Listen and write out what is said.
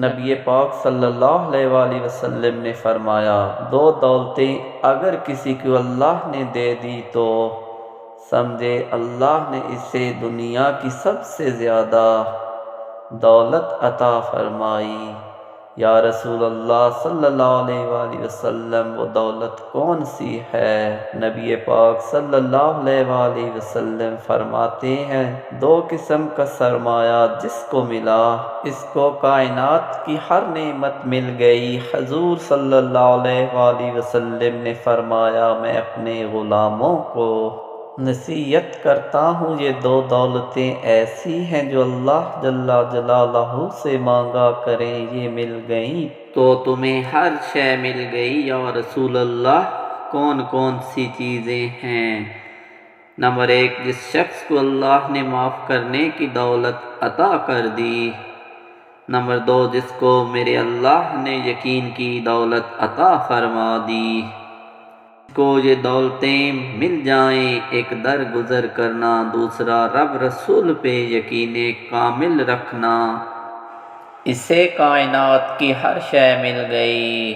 نبی پاک صلی اللہ علیہ وآلہ وسلم نے فرمایا، دو دولتیں اگر کسی کو اللہ نے دے دی تو سمجھے اللہ نے اسے دنیا کی سب سے زیادہ دولت عطا فرمائی۔ یا رسول اللہ صلی اللہ علیہ وآلہ وسلم وہ دولت کون سی ہے؟ نبی پاک صلی اللہ علیہ وآلہ وسلم فرماتے ہیں، دو قسم کا سرمایہ جس کو ملا اس کو کائنات کی ہر نعمت مل گئی۔ حضور صلی اللہ علیہ وآلہ وسلم نے فرمایا، میں اپنے غلاموں کو نصیحت کرتا ہوں، یہ دو دولتیں ایسی ہیں جو اللہ جل جلالہ سے مانگا کریں، یہ مل گئیں تو تمہیں ہر شے مل گئی۔ یا رسول اللہ کون کون سی چیزیں ہیں؟ نمبر 1، جس شخص کو اللہ نے معاف کرنے کی دولت عطا کر دی۔ نمبر 2، جس کو میرے اللہ نے یقین کی دولت عطا فرما دی۔ کو یہ دولتیں مل جائیں، ایک درگزر کرنا، دوسرا رب رسول پہ یقین کامل رکھنا، اسے کائنات کی ہر شے مل گئی۔